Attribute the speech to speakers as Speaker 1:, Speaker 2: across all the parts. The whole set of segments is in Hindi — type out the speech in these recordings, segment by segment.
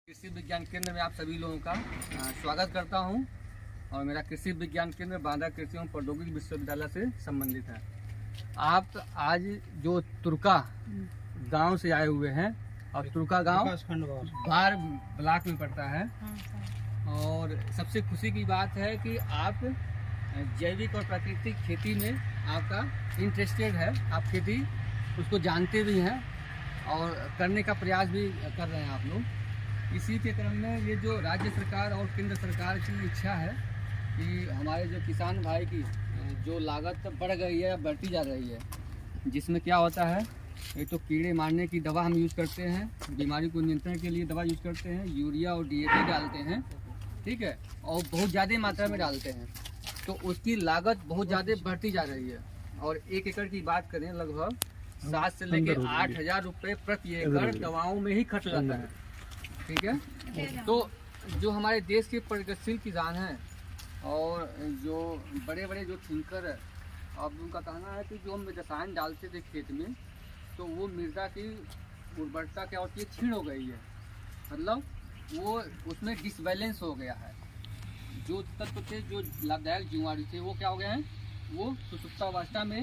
Speaker 1: कृषि विज्ञान केंद्र में आप सभी लोगों का स्वागत करता हूं और मेरा कृषि विज्ञान केंद्र बांदा कृषि एवं प्रौद्योगिकी विश्वविद्यालय से संबंधित है। आप आज जो तुर्का गांव से आए हुए हैं और तुर्का गांव बार ब्लॉक में पड़ता है और सबसे खुशी की बात है कि आप जैविक और प्राकृतिक खेती में आपका इंटरेस्टेड है। आप खेती उसको जानते भी हैं और करने का प्रयास भी कर रहे हैं आप लोग। इसी के क्रम में ये जो राज्य सरकार और केंद्र सरकार की इच्छा है कि हमारे जो किसान भाई की जो लागत बढ़ गई है, बढ़ती जा रही है, जिसमें क्या होता है, एक तो कीड़े मारने की दवा हम यूज़ करते हैं, बीमारी को नियंत्रण के लिए दवा यूज़ करते हैं, यूरिया और DAP डालते हैं, ठीक है, और बहुत ज़्यादा मात्रा में डालते हैं, तो उसकी लागत बहुत ज़्यादा बढ़ती जा रही है। और 1 एकड़ की बात करें लगभग 7 से लेकर 8,000 रुपये प्रति एकड़ दवाओं में ही खर्च जाता है, ठीक है। तो जो हमारे देश के प्रगतिशील किसान हैं और जो बड़े बड़े जो थिंकर है, अब उनका कहना है कि जो हम रसायन डालते थे खेत में तो वो मृदा की उर्वरता क्या होती है, क्षीण हो गई है, मतलब वो उसमें डिसबैलेंस हो गया है। जो तत्व थे, जो लाभदायक जीवाणु थे, वो क्या हो गए हैं, वो सुसुप्तावस्था में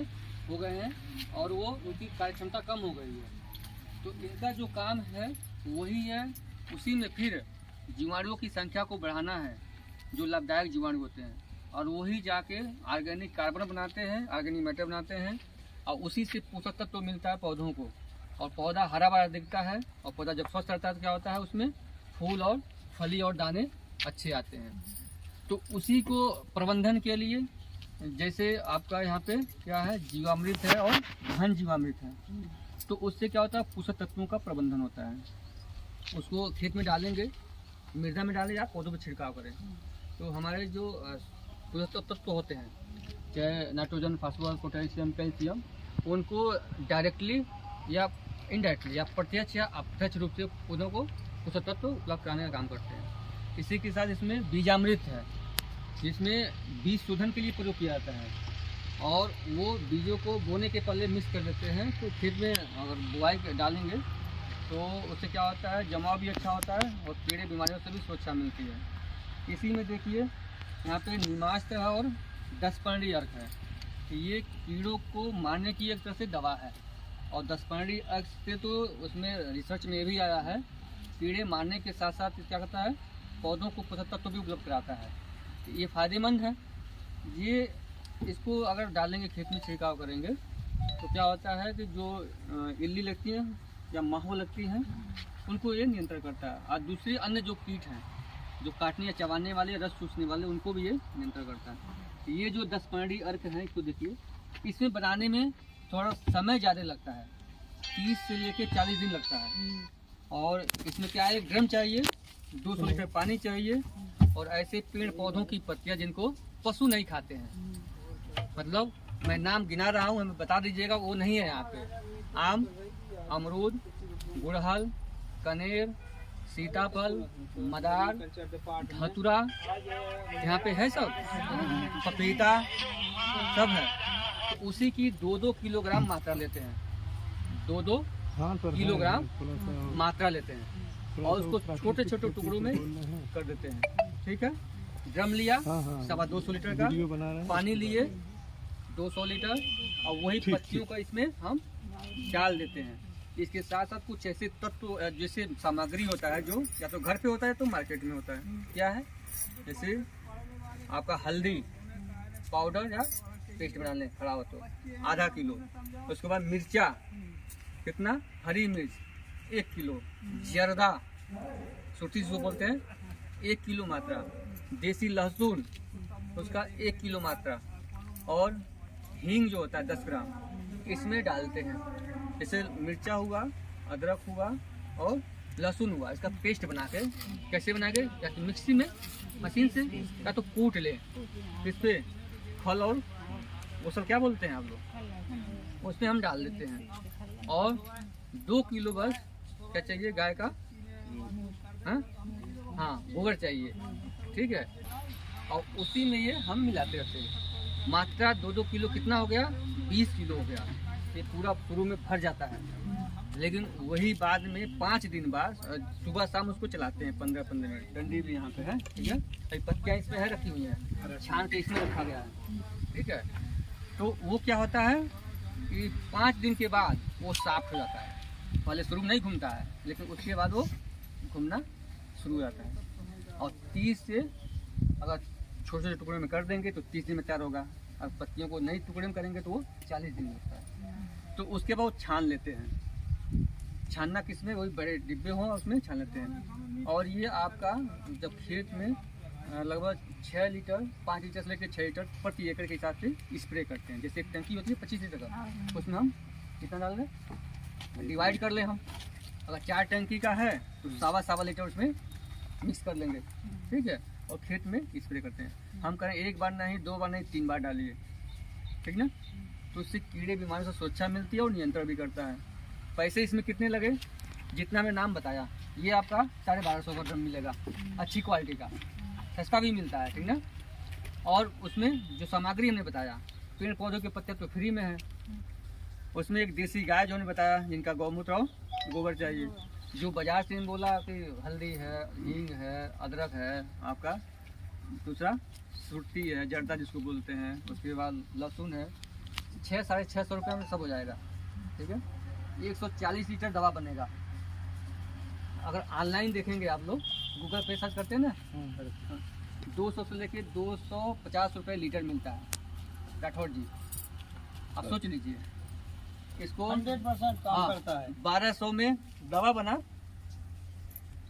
Speaker 1: हो गए हैं और वो उनकी कार्यक्षमता कम हो गई है। तो इनका जो काम है वही है, उसी में फिर जीवाणुओं की संख्या को बढ़ाना है, जो लाभदायक जीवाणु होते हैं, और वही जाके ऑर्गेनिक कार्बन बनाते हैं, ऑर्गेनिक मैटर बनाते हैं, और उसी से पोषक तत्व तो मिलता है पौधों को, और पौधा हरा भरा दिखता है। और पौधा जब स्वस्थ रहता है तो क्या होता है, उसमें फूल और फली और दाने अच्छे आते हैं। तो उसी को प्रबंधन के लिए जैसे आपका यहाँ पे क्या है, जीवामृत है और घन जीवामृत है, तो उससे क्या होता है, पोषक तत्वों का प्रबंधन होता है। उसको खेत में डालेंगे, मृदा में डालें या पौधों पर छिड़काव करें, तो हमारे जो पोषक तत्व होते हैं, चाहे नाइट्रोजन, फास्फोरस, पोटेशियम, कैल्शियम, उनको डायरेक्टली या इनडायरेक्टली या प्रत्यक्ष या अप्रत्यक्ष रूप से पौधों को पोषक तत्व उपलब्ध कराने का काम करते हैं। इसी के साथ इसमें बीजामृत है, जिसमें बीज शोधन के लिए प्रयोग किया जाता है, और वो बीजों को बोने के पहले मिक्स कर देते हैं। तो खेत में अगर बुआई डालेंगे तो उससे क्या होता है, जमाव भी अच्छा होता है और कीड़े बीमारियों से भी सुरक्षा मिलती है। इसी में देखिए यहाँ पे नीमास्त्र है और 10 अर्क है, ये कीड़ों को मारने की एक तरह से दवा है। और 10 अर्क से तो उसमें रिसर्च में भी आया है, कीड़े मारने के साथ साथ क्या करता है, पौधों को पोषक तत्व भी उपलब्ध कराता है। तो ये फ़ायदेमंद है। ये इसको अगर डालेंगे, खेत में छिड़काव करेंगे, तो क्या होता है कि जो इल्ली लगती है या माहो लगती हैं, उनको ये नियंत्रण करता है। और दूसरे अन्य जो कीट हैं, जो काटने या चबाने वाले, रस चूसने वाले, उनको भी ये नियंत्रण करता है। ये जो 10 अर्क हैं, इसको देखिए, इसमें बनाने में थोड़ा समय ज़्यादा लगता है, 30 से लेकर 40 दिन लगता है। और इसमें क्या है, ड्रम चाहिए, 200 लीटर पानी चाहिए, और ऐसे पेड़ पौधों की पत्तियाँ जिनको पशु नहीं खाते हैं, मतलब मैं नाम गिना रहा हूँ, हमें बता दीजिएगा, वो नहीं है यहाँ पे। आम, अमरूद, गुड़हल, कनेर, सीताफल, मदार, धतूरा, यहाँ पे है सब, पपीता सब है। तो उसी की 2-2 किलोग्राम मात्रा लेते हैं, 2-2 किलोग्राम मात्रा लेते हैं, और उसको छोटे छोटे टुकड़ों में कर देते हैं, ठीक है। ड्रम लिया, 250 लीटर का, पानी लिए 200 लीटर, और वही पत्तियों का इसमें हम डाल देते हैं। इसके साथ साथ कुछ ऐसे तत्व, जैसे सामग्री होता है, जो या तो घर पे होता है तो मार्केट में होता है, क्या है, जैसे आपका हल्दी पाउडर या पेस्ट बनाने खड़ा हो तो आधा किलो, उसके बाद मिर्चा, कितना, हरी मिर्च 1 किलो, जर्दा छोटी सी बोलते हैं 1 किलो मात्रा, देसी लहसुन उसका 1 किलो मात्रा, और हींग जो होता है 10 ग्राम इसमें डालते हैं। जैसे मिर्चा हुआ, अदरक हुआ और लहसुन हुआ, इसका पेस्ट बना के, कैसे बना के, या तो मिक्सी में मशीन से, या तो कूट ले, इस पे फल और वो सब क्या बोलते हैं आप लोग, उसमें हम डाल देते हैं। और 2 किलो बस क्या चाहिए, गाय का, हाँ गोबर चाहिए, ठीक है। और उसी में ये हम मिलाते रहते हैं। मात्रा 2-2 किलो कितना हो गया, 20 किलो हो गया। ये पूरा शुरू में भर जाता है, लेकिन वही बाद में 5 दिन बाद सुबह शाम उसको चलाते हैं 15-15 मिनट। डंडी भी यहाँ पे है, ठीक है, कई पत्तियाँ इसमें है रखी हुई हैं, छान के इसमें रखा गया है, ठीक है। तो वो क्या होता है कि 5 दिन के बाद वो साफ हो जाता है। पहले शुरू नहीं घूमता है, लेकिन उसके बाद वो घूमना शुरू हो जाता है। और 30 से अगर छोटे छोटे टुकड़े में कर देंगे तो 30 दिन में तैयार होगा। और पत्तियों को नई टुकड़े में करेंगे तो वो 40 दिन में होता है। तो उसके बाद वो छान लेते हैं। छानना किस में, वही बड़े डिब्बे हों उसमें छान लेते हैं। और ये आपका जब खेत में लगभग 6 लीटर 5 लीटर से लेकर 6 लीटर प्रति एकड़ के हिसाब से स्प्रे करते हैं। जैसे एक टंकी होती है 25 लीटर का, उसमें हम कितना डाल दें, डिवाइड कर लें हम। अगर 4 टंकी का है तो 1.25 लीटर उसमें मिक्स कर लेंगे, ठीक है, और खेत में स्प्रे करते हैं। हम करें 1 बार नहीं, 2 बार नहीं, 3 बार डालिए, ठीक ना। तो उससे कीड़े बीमारियों से सुरक्षा मिलती है और नियंत्रण भी करता है। पैसे इसमें कितने लगे, जितना मैं नाम बताया, ये आपका 1250 का ड्रम मिलेगा, अच्छी क्वालिटी का, सस्ता भी मिलता है, ठीक ना। और उसमें जो सामग्री हमने बताया, पेड़ पौधों के पत्ते तो फ्री में है। उसमें एक देसी गाय जो हमने बताया, जिनका गौमूत्र और गोबर चाहिए। जो बाजार से बोला कि हल्दी है, हींग है, अदरक है, आपका दूसरा सुरती है, जर्दा जिसको बोलते हैं, उसके बाद लहसुन है, 600-650 रुपये में सब हो जाएगा, ठीक है। 140 लीटर दवा बनेगा। अगर ऑनलाइन देखेंगे आप लोग, गूगल पे सर्च करते हैं ना, 200 से लेके 250 रुपये लीटर मिलता है राठौर जी। आप सोच लीजिए, इसको
Speaker 2: 100% काम करता है।
Speaker 1: 1200 में दवा बना,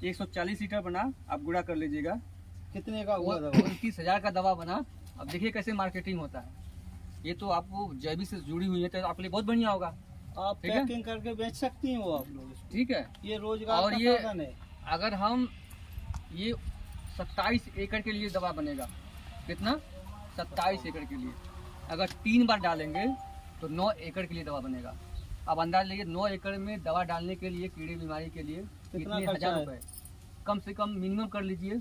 Speaker 1: 140 लीटर बना, आप गुड़ा कर लीजिएगा
Speaker 2: कितने का हुआ दवा?
Speaker 1: 29,000 का दवा बना। अब देखिए कैसे मार्केटिंग होता है। ये तो आपको जैविक से जुड़ी हुई है तो आपके लिए बहुत बढ़िया होगा।
Speaker 2: आप पैकिंग करके बेच सकती हैं वो आप लोग,
Speaker 1: ठीक है।
Speaker 2: ये रोजगार
Speaker 1: और
Speaker 2: का
Speaker 1: ये
Speaker 2: साधन है।
Speaker 1: अगर हम ये 27 एकड़ के लिए दवा बनेगा, कितना, 27 एकड़ के लिए अगर 3 बार डालेंगे तो 9 एकड़ के लिए दवा बनेगा। अब अंदाज लीजिए 9 एकड़ में दवा डालने के लिए कीड़े बीमारी के लिए कितने हजार रुपए, कम से कम मिनिमम कर लीजिए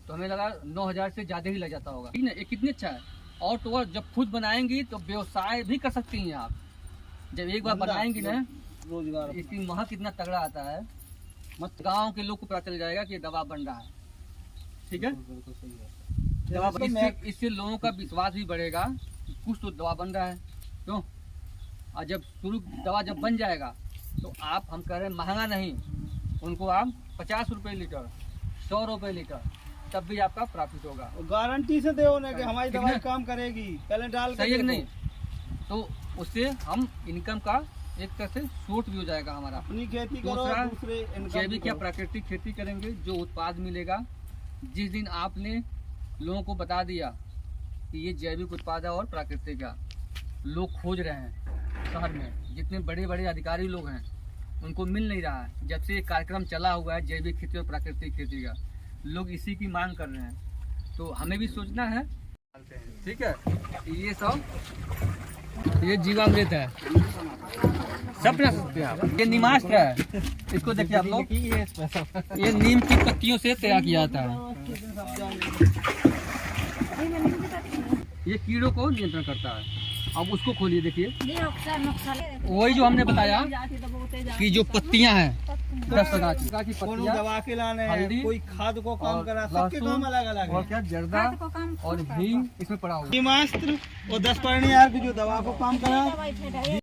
Speaker 1: तो हमें लगा 9,000 से ज़्यादा ही लग जाता होगा, ठीक है। ये कितनी अच्छा है। और तो और जब खुद बनाएंगी तो व्यवसाय भी कर सकती हैं आप। जब एक बार बनाएंगी ना,
Speaker 2: रोजगार
Speaker 1: इसकी महक कितना तगड़ा आता है, मत गाँव के लोग को पता चल जाएगा कि ये दवा बन रहा है, ठीक है। दवा इससे लोगों का विश्वास भी बढ़ेगा, कुछ तो दवा बन रहा है, क्यों। और जब शुरू दवा जब बन जाएगा तो आप, हम कह रहे हैं महंगा नहीं, उनको आप 50 रुपये लीटर, 100 रुपये लीटर, तब भी आपका प्रॉफिट होगा।
Speaker 2: गारंटी से दे उन्हें कि हमारी दवाई काम करेगी, पहले डाल
Speaker 1: सही है नहीं। तो उससे हम इनकम का एक तरह से सोर्स भी हो जाएगा हमारा।
Speaker 2: अपनी खेती करो, दूसरे इनकम
Speaker 1: जैविक या प्राकृतिक खेती करेंगे, जो उत्पाद मिलेगा, जिस दिन आपने लोगों को बता दिया कि ये जैविक उत्पाद है और प्राकृतिक है, लोग खोज रहे हैं शहर में, जितने बड़े बड़े अधिकारी लोग हैं उनको मिल नहीं रहा है। जब से ये कार्यक्रम चला हुआ है जैविक खेती और प्राकृतिक खेती का, लोग इसी की मांग कर रहे हैं। तो हमें भी सोचना है, ठीक है। ये सब, ये जीवामृत है, सब बना सकते हैं आप। ये नीमास्त्र है, इसको देखिए आप लोग, ये नीम की पत्तियों से तैयार किया जाता है। ये कीड़ों को नियंत्रण करता है। अब उसको खोलिए, देखिए वही जो हमने बताया कि जो पत्तियां हैं 10 प्रकार की पत्तियां,
Speaker 2: दवा के लाने, कोई खाद को काम करा, सबके काम अलग अलग है।
Speaker 1: और क्या जर्दा और हींग इसमें पड़ा हुआ है।
Speaker 2: नीमास्त्र और 10 यार की जो दवा को काम करा।